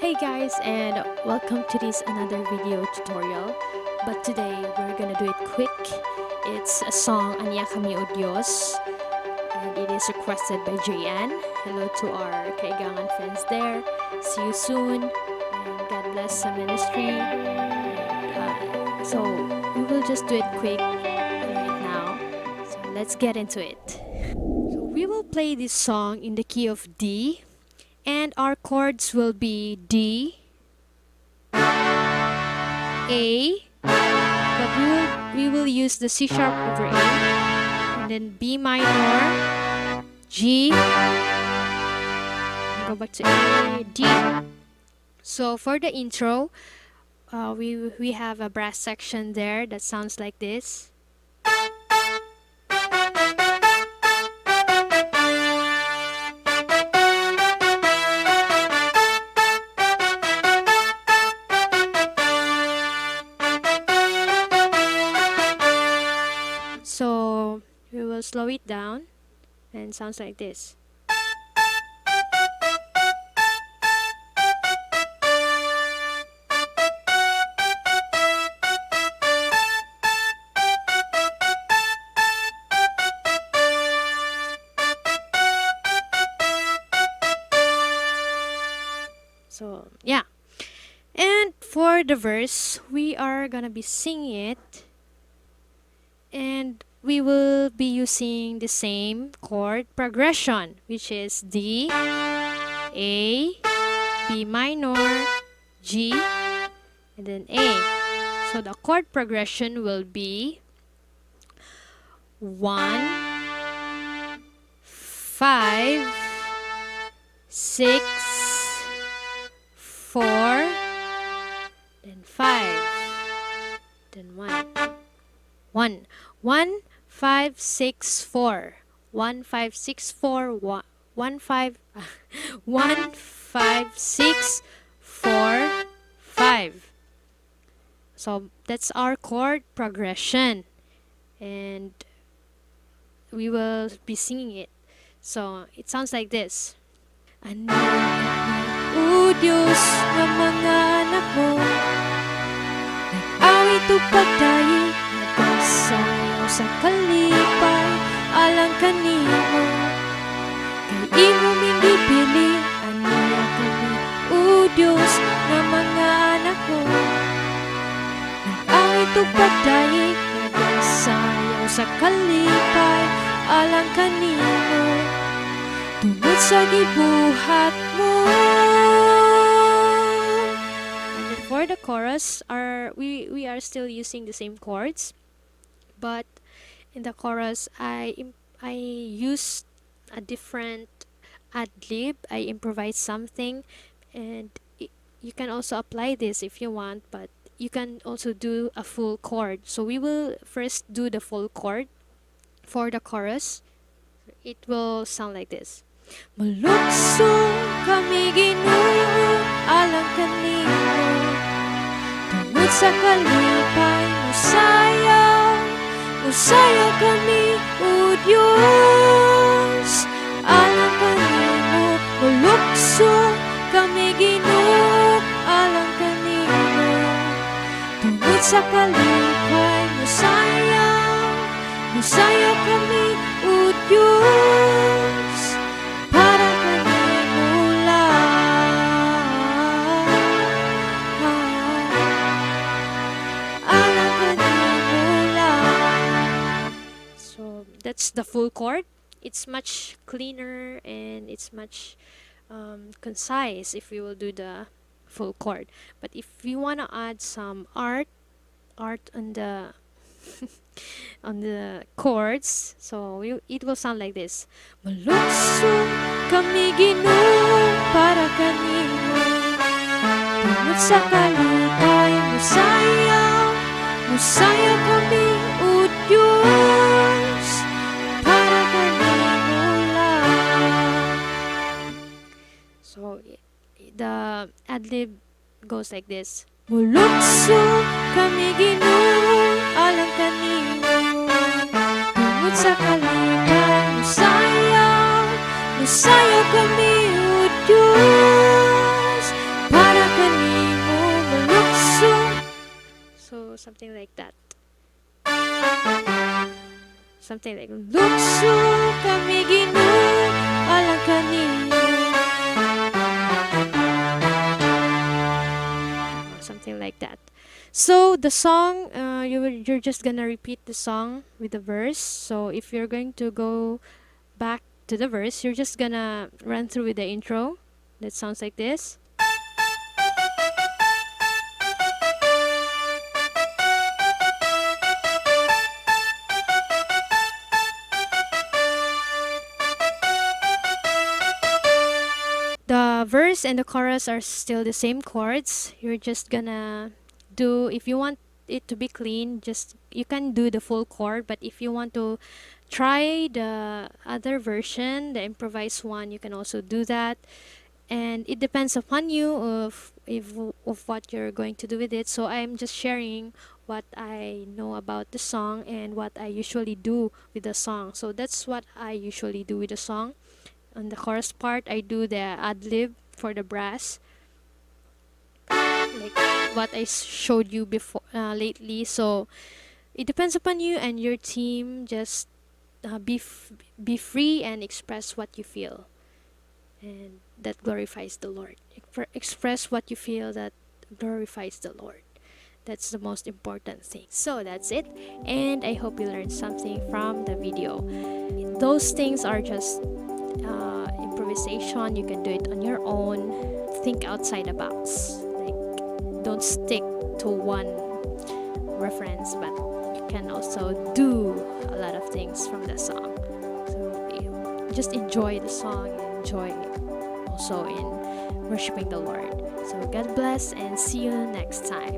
Hey guys, and welcome to this another video tutorial. But today we're gonna do it quick. It's a song Ania, Oh Diyos, and it is requested by JN. Hello to our kaigangan fans there. See you soon, and God bless the ministry. So we will just do it quick right now. So let's get into it. So we will play this song in the key of D. And our chords will be D, A, but we will use the C sharp over A, and then B minor, G, go back to A, D. So for the intro, we have a brass section there that sounds like this. So we will slow it down and sounds like this. So yeah. And for the verse, we are gonna be singing it, and we will be using the same chord progression, which is D, A, B minor, G, and then A. So the chord progression will be 1, 5, 6, 4, then 5, then 1. 1, 1, 5, 6, 4. 1, 5, 6, 4, 1, 1, 5, 1, 5, 6, 4, 5. So that's our chord progression. And we will be singing it. So it sounds like this. Anak, oh Diyos, ng mga anak mo, nag-awit o pagdayeg, Nagasayaw sa kalipay, Alang Kanimo, Kanimo ming gipili, anak kami, oh Diyos, ng mga anak mo, nag-awit o pagdayeg, Nagasayaw sa kalipay, Alang Kanimo, tungod sa gibuhat mo. And then for the chorus, we are still using the same chords, but in the chorus I used a different ad lib. I improvised something, and you can also apply this if you want, but you can also do a full chord. So we will first do the full chord for the chorus. It will sound like this. Molukso kami Ginoo, alang Kanimo, tungod sa kalipay, Musayaw, Musayaw kami, oh Diyos, alang Kanimo. Molukso kami Ginoo, alang Kanimo, tungod sa kalipay, Musayaw, Musayaw kami, oh Diyos, para Kanimo lang, alang Kanimo lang. So that's the full chord. It's much cleaner and it's much concise if we will do the full chord. But if you want to add some art on the on the chords, so it will sound like this. Molukso kami Ginoo, para Kanimo, tungod sa kalipay, Musayaw, Musayaw kami, oh Diyos, para Kanimo lang. So the ad-lib goes like this. Molukso kami Ginoo, alang Kanimo, tungod sa kalipay, Musayaw, Musayaw kami, oh Diyos, para something like that. Something like Lukso kami Ginoo, alang kanimo. Something like that. So the song, you're just gonna repeat the song with the verse. So if you're going to go back to the verse, you're just gonna run through with the intro. That sounds like this. The verse and the chorus are still the same chords. You're just gonna do, if you want it to be clean, just you can do the full chord, but if you want to try the other version, the improvised one, you can also do that. And it depends upon you of what you're going to do with it. So I'm just sharing what I know about the song and what I usually do with the song. So that's what I usually do with the song. On the chorus part, I do the ad lib for the brass, like what I showed you before lately. So it depends upon you and your team. Just be free and express what you feel, and that glorifies the Lord. Express what you feel that glorifies the Lord. That's the most important thing. So that's it, and I hope you learned something from the video. Those things are just improvisation. You can do it on your own. Think outside the box. Like, don't stick to one reference, but you can also do a lot of things from the song. So just enjoy the song and enjoy also in worshiping the Lord. So God bless and see you next time.